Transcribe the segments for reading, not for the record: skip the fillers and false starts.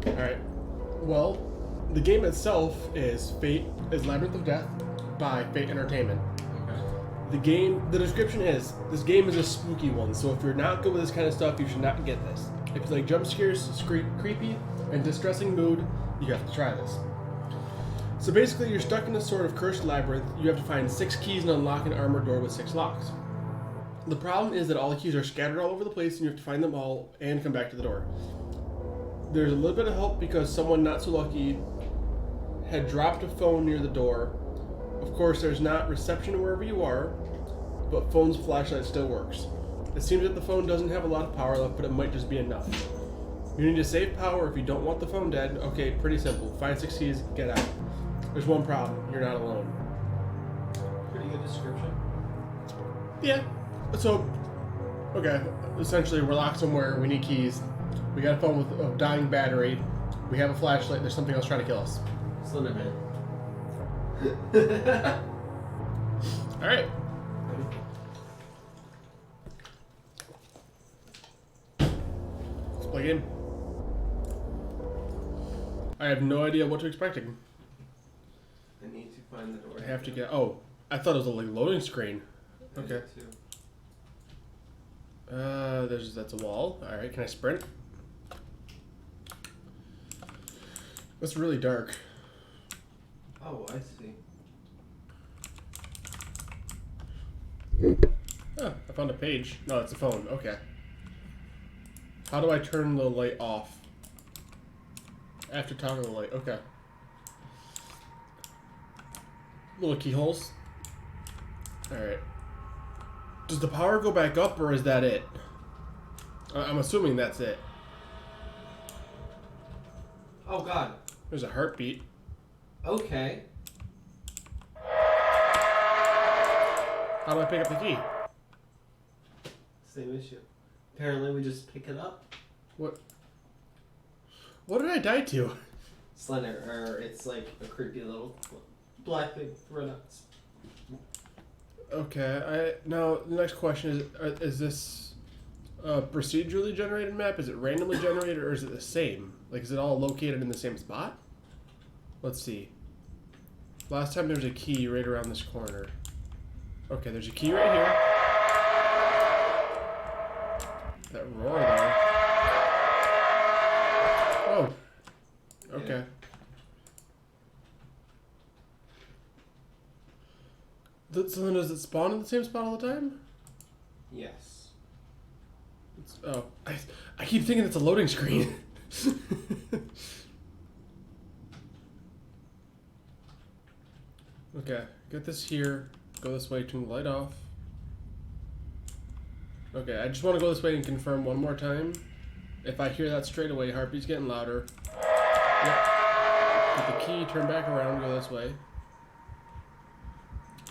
Alright. Well, the game itself is Labyrinth of Death by Fate Entertainment. The description is, this game is a spooky one, so if you're not good with this kind of stuff, you should not get this. If you like jump scares, creepy, and distressing mood, you have to try this. So basically, you're stuck in a sort of cursed labyrinth. You have to find 6 keys and unlock an armored door with 6 locks. The problem is that all the keys are scattered all over the place, and you have to find them all and come back to the door. There's a little bit of help because someone not so lucky had dropped a phone near the door. Of course, there's not reception wherever you are, but phone's flashlight still works. It seems that the phone doesn't have a lot of power left, but it might just be enough. You need to save power if you don't want the phone dead. Okay, pretty simple. Find 6 keys, get out. There's one problem. You're not alone. Pretty good description. Yeah. So, okay. Essentially, we're locked somewhere. We need keys. We got a phone with a dying battery. We have a flashlight. There's something else trying to kill us. Slenderman. All right. Let's play a game. I have no idea what to expect. I need to find the door. I have to get. Oh, I thought it was a loading screen. Okay. That's a wall. All right. Can I sprint? That's really dark. Oh, I see. Oh, I found a page. No, it's a phone. Okay. How do I turn the light off? After toggling the light. Okay. Little keyholes. Alright. Does the power go back up or is that it? I'm assuming that's it. Oh, God. There's a heartbeat. Okay. How do I pick up the key? Same issue. Apparently, we just pick it up. What did I die to? Slender, or it's like a creepy little black thing for nuts. Okay, now the next question is this a procedurally generated map? Is it randomly generated or is it the same? Like, is it all located in the same spot? Let's see. Last time there was a key right around this corner. Okay, there's a key right here. That roar though. Oh. Okay. So then does it spawn in the same spot all the time? Yes. I keep thinking it's a loading screen. Okay, get this here. Go this way, turn the light off. Okay, I just want to go this way and confirm one more time. If I hear that straight away, heartbeat's getting louder. Yep. Get the key, turn back around, go this way.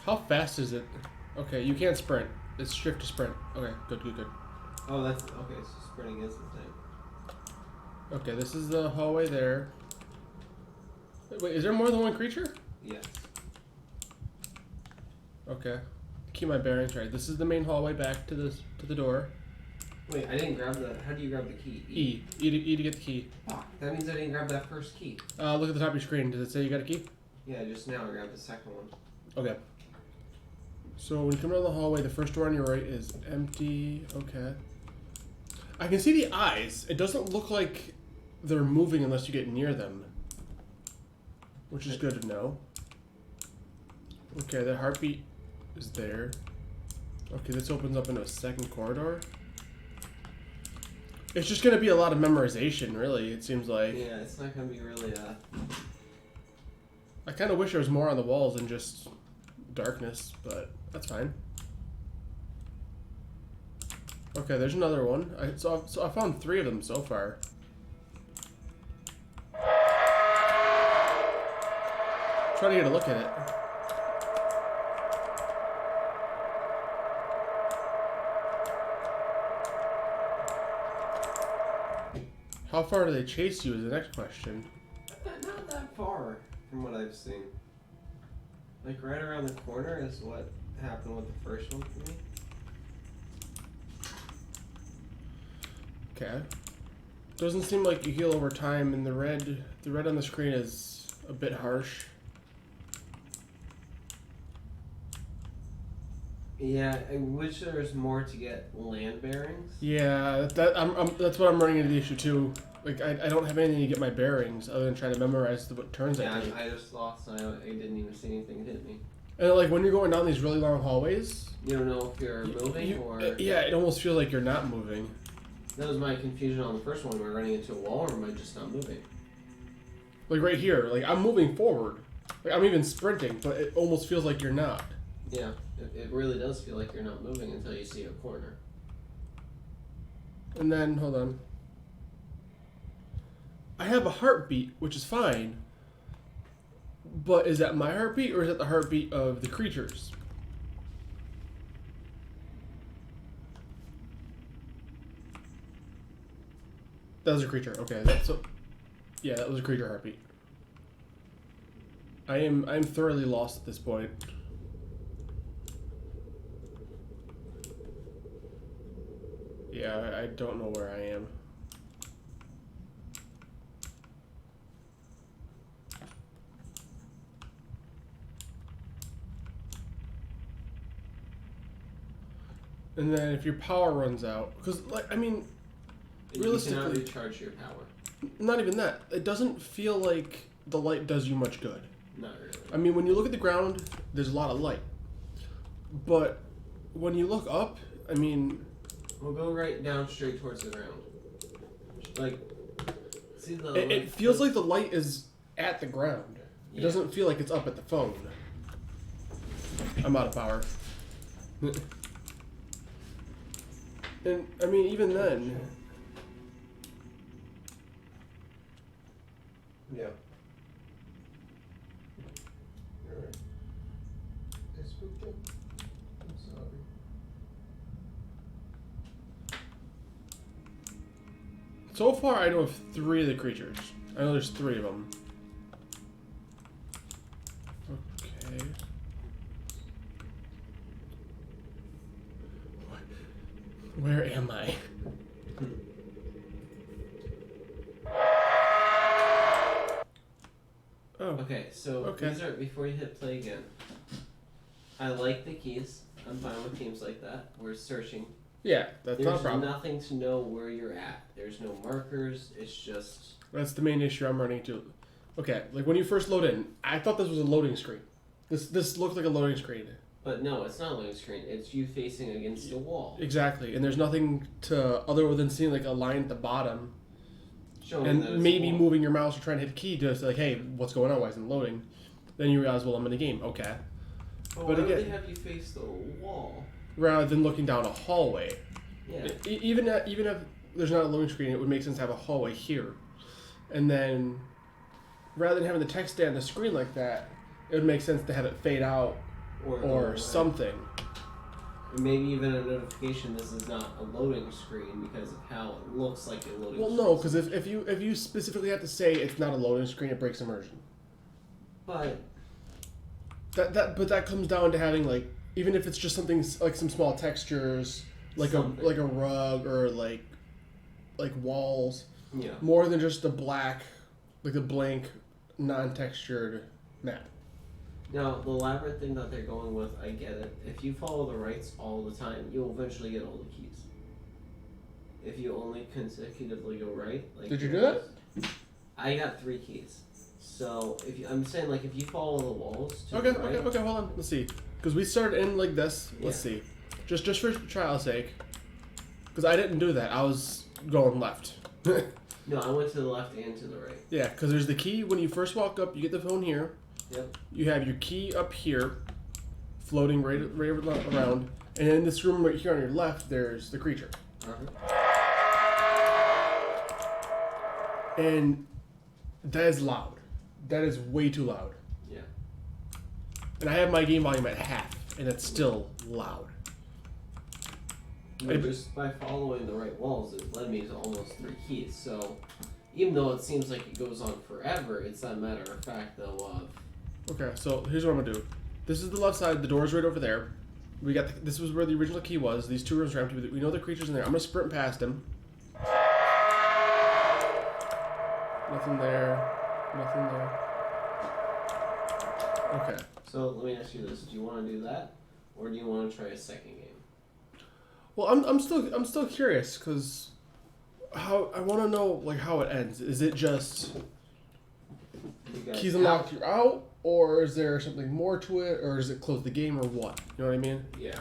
How fast is it? Okay, you can't sprint. It's shift to sprint. Okay, good. Oh, that's okay. So sprinting is the thing. Okay, this is the hallway there. Wait, is there more than one creature? Yes. Okay. Keep my bearings right. This is the main hallway back to the door. Wait, I didn't grab the. How do you grab the key? E to get the key. Fuck, that means I didn't grab that first key. Look at the top of your screen. Does it say you got a key? Yeah, just now I grabbed the second one. Okay. So when you come down the hallway, the first door on your right is empty. Okay. I can see the eyes. It doesn't look like they're moving unless you get near them, which is good to know. Okay, the heartbeat is there. Okay, this opens up into a second corridor. It's just going to be a lot of memorization, really, it seems like. Yeah, it's not going to be really, I kind of wish there was more on the walls than just darkness, but that's fine. Okay, there's another one. So I found 3 of them so far. Try to get a look at it. How far do they chase you is the next question. Not that far from what I've seen. Like right around the corner is what happened with the first one for me. Okay. Doesn't seem like you heal over time, and the red on the screen is a bit harsh. Yeah, I wish there was more to get land bearings. Yeah, that's what I'm running into the issue too. Like I don't have anything to get my bearings other than trying to memorize what turns I take. I just lost. I didn't even see anything hit me. And like when you're going down these really long hallways, you don't know if you're moving or. Yeah, it almost feels like you're not moving. That was my confusion on the first one. We're running into a wall, or am I just not moving? Like right here, like I'm moving forward, like I'm even sprinting, but it almost feels like you're not. Yeah, it really does feel like you're not moving until you see a corner. And then hold on. I have a heartbeat, which is fine. But is that my heartbeat or is that the heartbeat of the creatures? That was a creature. Okay, yeah, that was a creature heartbeat. I'm thoroughly lost at this point. Yeah, I don't know where I am. And then if your power runs out, because like I mean, realistically, you cannot recharge your power. Not even that. It doesn't feel like the light does you much good. Not really. I mean, when you look at the ground, there's a lot of light. But when you look up, I mean, we'll go right down straight towards the ground. Like, see the. It feels like the light is at the ground. Yeah. It doesn't feel like it's up at the phone. I'm out of power. And I mean, even then. Yeah. You're right. I spooked you. I'm sorry. So far, I know of 3 of the creatures. I know there's 3 of them. Okay. Where am I? Oh. Okay, so these are before you hit play again. I like the keys. I'm fine with games like that. We're searching. Yeah, that's not a problem. There's nothing to know where you're at. There's no markers. It's just. That's the main issue I'm running into. Okay, like when you first load in, I thought this was a loading screen. This looked like a loading screen. But no, it's not a loading screen. It's you facing against a wall. Exactly, and there's nothing to other than seeing like a line at the bottom, and maybe moving your mouse or trying to hit a key to say like, hey, what's going on? Why isn't it loading? Then you realize, well, I'm in the game. Okay. But why again, do they have you face the wall rather than looking down a hallway? Yeah. Even if there's not a loading screen, it would make sense to have a hallway here, and then rather than having the text stay on the screen like that, it would make sense to have it fade out. Or something. Maybe even a notification this is not a loading screen because of how it looks like a loading screen. Well, no, because if you specifically have to say it's not a loading screen, it breaks immersion. But that comes down to having like, even if it's just something like some small textures, like a rug or like walls. Yeah. More than just the black, like the blank, non-textured map. Now, the Labyrinth thing that they're going with, I get it. If you follow the rights all the time, you'll eventually get all the keys. If you only consecutively go right. Like did you do that? I got 3 keys. So, I'm saying, like, if you follow the walls to okay, the right... Okay, hold on. Let's see. Because we started in like this. Let's see. Just for trial's sake. Because I didn't do that. I was going left. No, I went to the left and to the right. Yeah, because there's the key. When you first walk up, you get the phone here. Yep. You have your key up here, floating right around, and in this room right here on your left, there's the creature. And that is loud. That is way too loud. Yeah. And I have my game volume at half, and it's still loud. Just by following the right walls, it led me to almost 3 keys. So, even though it seems like it goes on forever, it's that matter of fact, though, of... Okay, so here's what I'm gonna do. This is the left side. The door's right over there. We got this was where the original key was. These 2 rooms are empty. We know the creature's in there. I'm gonna sprint past him. Nothing there. Nothing there. Okay. So let me ask you this: do you want to do that, or do you want to try a second game? Well, I'm still curious because how I want to know like how it ends. Is it just keys unlocked, you're out, or is there something more to it, or does it close the game, or what? You know what I mean? Yeah.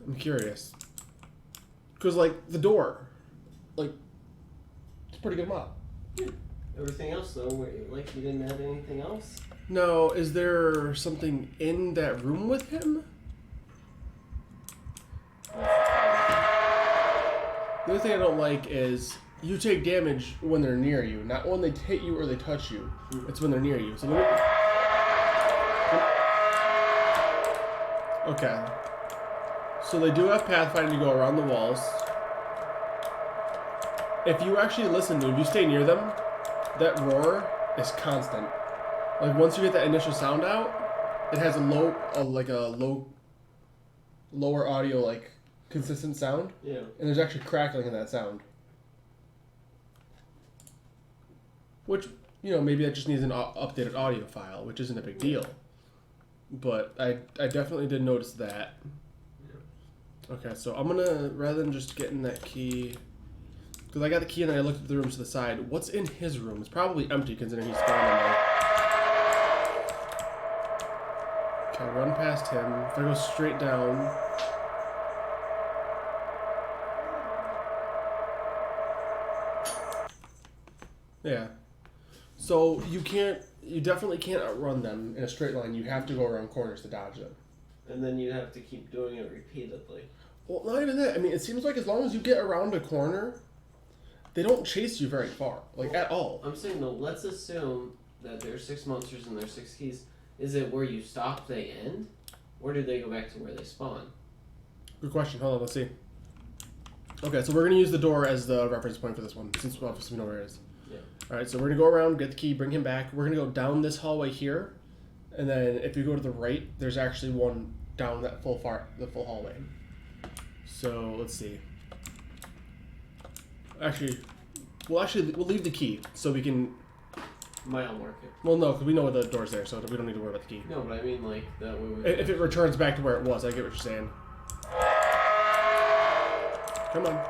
I'm curious. Because, like, the door, like, it's a pretty good mod. Yeah. Everything else, though, like, you didn't add anything else? No, is there something in that room with him? The other thing I don't like is you take damage when they're near you, not when they hit you or they touch you. It's when they're near you. So okay. So they do have pathfinding to go around the walls. If you actually listen to them, if you stay near them, that roar is constant. Like once you get that initial sound out, it has a lower audio, like consistent sound. Yeah. And there's actually crackling in that sound. Which, maybe that just needs an updated audio file, which isn't a big deal. But I definitely did notice that. Okay, so I'm gonna, rather than just getting that key, because I got the key and then I looked at the rooms to the side. What's in his room? It's probably empty considering he's spawned in there. Okay, run past him. If I go straight down. Yeah. So you definitely can't outrun them in a straight line. You have to go around corners to dodge them. And then you'd have to keep doing it repeatedly. Well, not even that. I mean, it seems like as long as you get around a corner, they don't chase you very far, at all. I'm saying, though, let's assume that there's 6 monsters and there's 6 keys. Is it where you stop, they end? Or do they go back to where they spawn? Good question. Hold on, let's see. Okay, so we're going to use the door as the reference point for this one, since we obviously know where it is. Yeah. Alright, so we're going to go around, get the key, bring him back. We're going to go down this hallway here, and then if you go to the right, there's actually one down that the full hallway. So, let's see. We'll leave the key, so we can... Might not work it. Well, no, because we know the door's there, so we don't need to worry about the key. No, but I mean, like, that way we... If it returns back to where it was, I get what you're saying. Come on.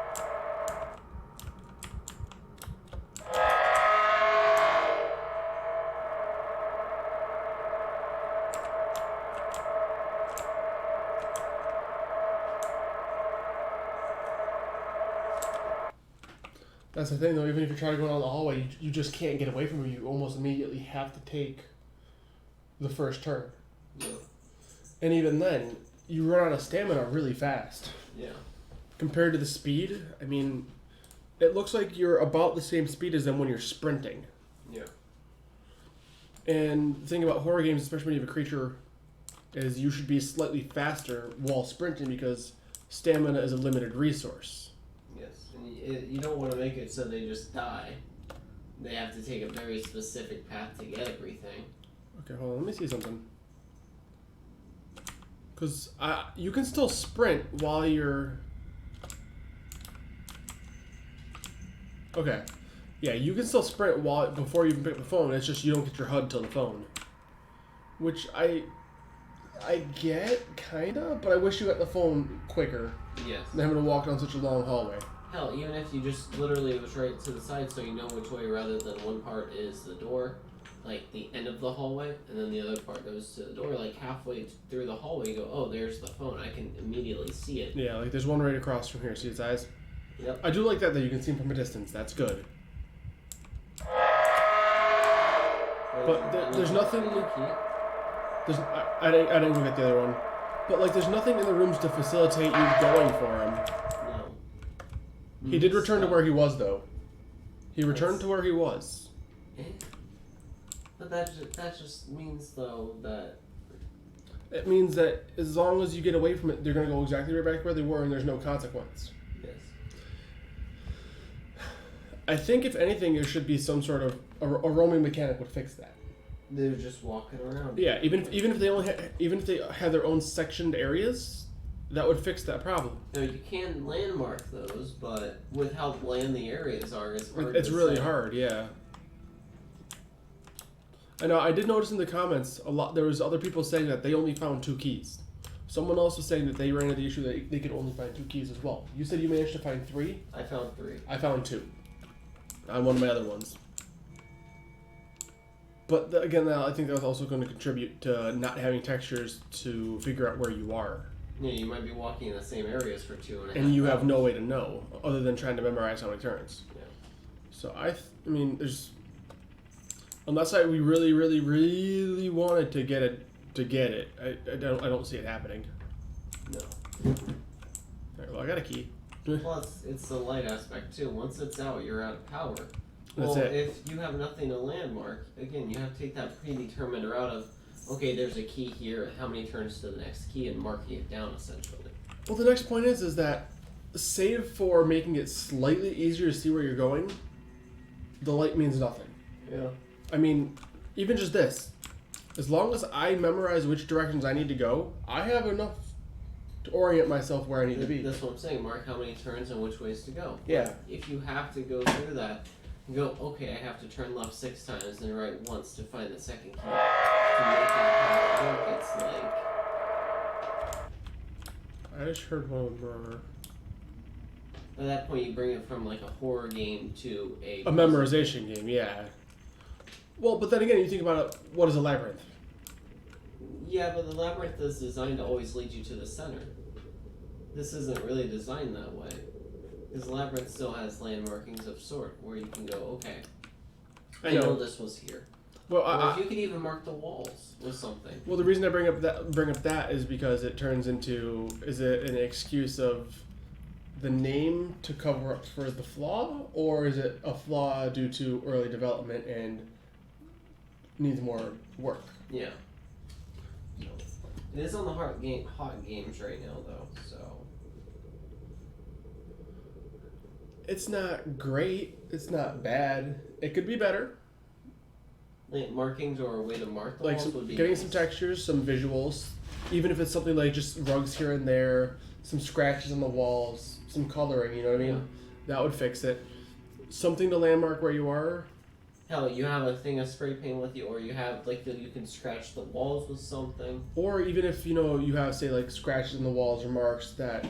That's the thing, though. Even if you're trying to go down the hallway, you just can't get away from him. You almost immediately have to take the first turn. Yeah. And even then, you run out of stamina really fast. Yeah. Compared to the speed, I mean, it looks like you're about the same speed as them when you're sprinting. Yeah. And the thing about horror games, especially when you have a creature, is you should be slightly faster while sprinting because stamina is a limited resource. Yes, and you don't want to make it so they just die. They have to take a very specific path to get everything. Okay, hold on. Let me see something. Because you can still sprint while you're... Okay. Yeah, you can still sprint before you even pick up the phone. It's just you don't get your HUD till the phone. Which I get, kinda, but I wish you got the phone quicker. Yes. Than having to walk down such a long hallway. Hell, even if you just literally was right to the side so you know which way rather than one part is the door, like the end of the hallway, and then the other part goes to the door, like halfway through the hallway you go, oh, there's the phone. I can immediately see it. Yeah, like there's one right across from here. See its eyes? Yep. I do like that you can see him from a distance. That's good. But there's nothing... I didn't go get the other one. But like there's nothing in the rooms to facilitate you going for him. No. He did return to where he was, though. He returned to where he was. But that just means, though, that... It means that as long as you get away from it, they're going to go exactly right back where they were and there's no consequence. Yes. I think, if anything, there should be some sort of... A roaming mechanic would fix that. They're just walking around. Yeah, even if they had their own sectioned areas, that would fix that problem. Now you can landmark those, but with how bland the areas are, it's hard. It's really hard, yeah. I know. I did notice in the comments a lot. There was other people saying that they only found 2 keys. Someone else was saying that they ran into the issue that they could only find 2 keys as well. You said you managed to find 3. I found 3. I found 2 on one of my other ones. But again, I think that's also going to contribute to not having textures to figure out where you are. Yeah, you might be walking in the same areas for 2.5 and you have hours. no way to know other than trying to memorize how many turns. Yeah. So I mean, there's unless we really, really, really wanted to get it. I don't see it happening. No. Alright, well, I got a key. Plus, it's the light aspect too. Once it's out, you're out of power. That's Well, it. if you have nothing to landmark, again, you have to take that predetermined route of, okay, there's a key here, how many turns to the next key, and marking it down, essentially. Well, the next point is that, save for making it slightly easier to see where you're going, the light means nothing. Yeah. I mean, even just this. As long as I memorize which directions I need to go, I have enough to orient myself where I need to be. That's what I'm saying. Mark how many turns and which ways to go. Yeah. If you have to go through that, you go, okay, I have to turn left 6 times and right once to find the second key. To make that work, it's like... I just heard one more. At that point, you bring it from like a horror game to a memorization game, yeah. Well, but then again, you think about it, what is a labyrinth? Yeah, but the labyrinth is designed to always lead you to the center. This isn't really designed that way. Because the labyrinth still has landmarkings of sort, where you can go, okay, I know this was here. Well, or you could even mark the walls with something. Well, the reason I bring up that is because it turns into, is it an excuse of the name to cover up for the flaw, or is it a flaw due to early development and needs more work? Yeah. It is on the hot games right now, though, so... It's not great. It's not bad. It could be better. Like markings or a way to mark the Like walls would be getting nice. some textures, some visuals, even if it's something like just rugs here and there, some scratches on the walls, some coloring, you know what I mean? Yeah. That would fix it. Something to landmark where you are. Hell, you have a thing of spray paint with you, or you have, like, you can scratch the walls with something. Or even if, you have, say, like, scratches in the walls or marks that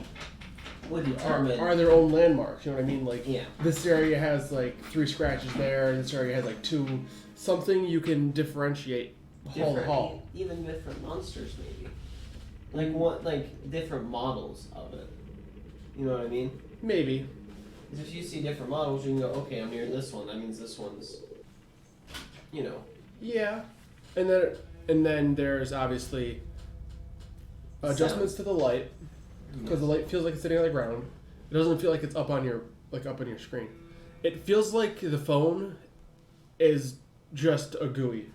Would determine... are their own landmarks, you know what I mean? Like, Yeah. this area has, like, 3 scratches there, and this area has, like, 2. Something you can differentiate hall to hall. Even different monsters, maybe. Like different models of it. You know what I mean? Maybe. Because if you see different models, you can go, okay, I'm near this one. That means this one's, Yeah. And then there's obviously adjustments to the light, because the light feels like it's sitting on the ground. It doesn't feel like it's up on your screen. It feels like the phone is just a GUI.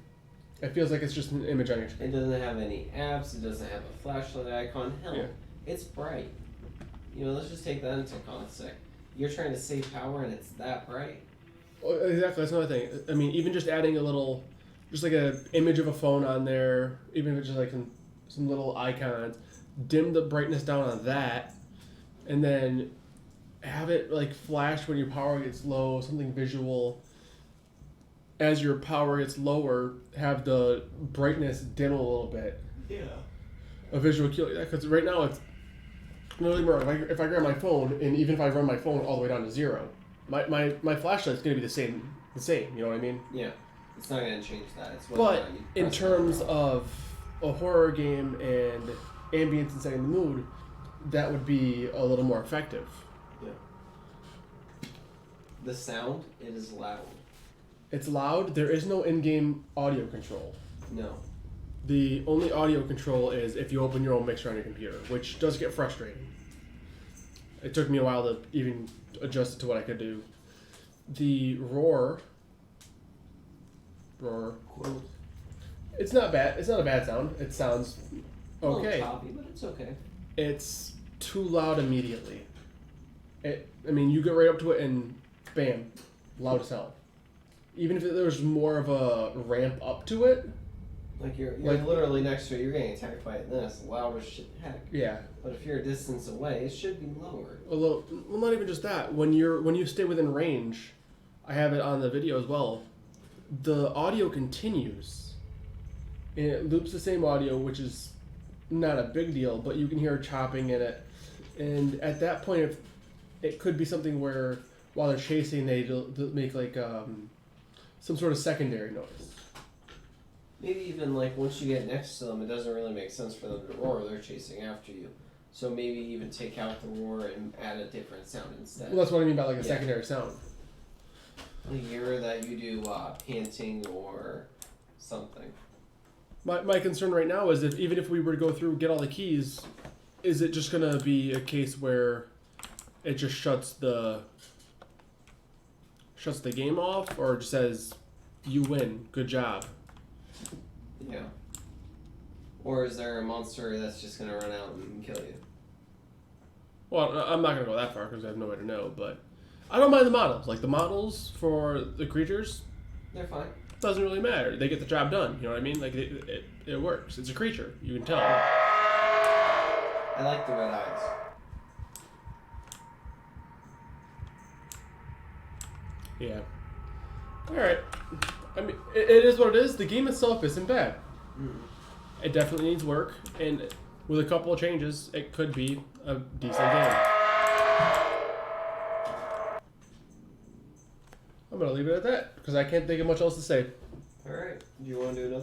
It feels like it's just an image on your screen. It doesn't have any apps. It doesn't have a flashlight icon. Hell, Yeah. it's bright. Let's just take that into context. You're trying to save power and it's that bright? Well, exactly, that's another thing. I mean, even just adding just like an image of a phone on there, even if it's just like some little icons, dim the brightness down on that, and then have it like flash when your power gets low, something visual. As your power gets lower, have the brightness dim a little bit. Yeah. A visual cue like that, because right now it's literally if I grab my phone, and even if I run my phone all the way down to 0, my flashlight's going to be the same, you know what I mean? Yeah. It's not going to change that. It's But in terms of a horror game and ambience and setting the mood, that would be a little more effective. Yeah. The sound, it is loud. It's loud. There is no in-game audio control. No. The only audio control is if you open your own mixer on your computer, which does get frustrating. It took me a while to even adjust it to what I could do. The roar, it's not bad. It's not a bad sound. It sounds okay. A little choppy, but it's okay. It's too loud immediately. You get right up to it and bam, loud as hell. Even if there was more of a ramp up to it, Like you're literally next to it, you're getting attacked by it, and then it's loud as shit heck. Yeah. But if you're a distance away, it should be lower. Although, well, not even just that. When you stay within range, I have it on the video as well. The audio continues, and it loops the same audio, which is not a big deal, but you can hear chopping in it. And at that point, if it could be something where while they're chasing, they'll make like some sort of secondary noise. Maybe even like once you get next to them, it doesn't really make sense for them to roar. They're chasing after you. So maybe even take out the roar and add a different sound instead. Well, that's what I mean by like a secondary sound. Like hear that you do panting or something. My concern right now is even if we were to go through get all the keys, is it just gonna be a case where it just shuts the game off, or just says you win, good job? Yeah. Or is there a monster that's just gonna run out and kill you? Well, I'm not gonna go that far because I have no way to know, but I don't mind the models. Like the models for the creatures, they're fine. Doesn't really matter. They get the job done. You know what I mean? Like it works. It's a creature. You can tell. I like the red eyes. Yeah. All right. I mean, it is what it is. The game itself isn't bad. It definitely needs work, and with a couple of changes, it could be a decent game. I'm gonna leave it at that because I can't think of much else to say. All right. Do you want to do another?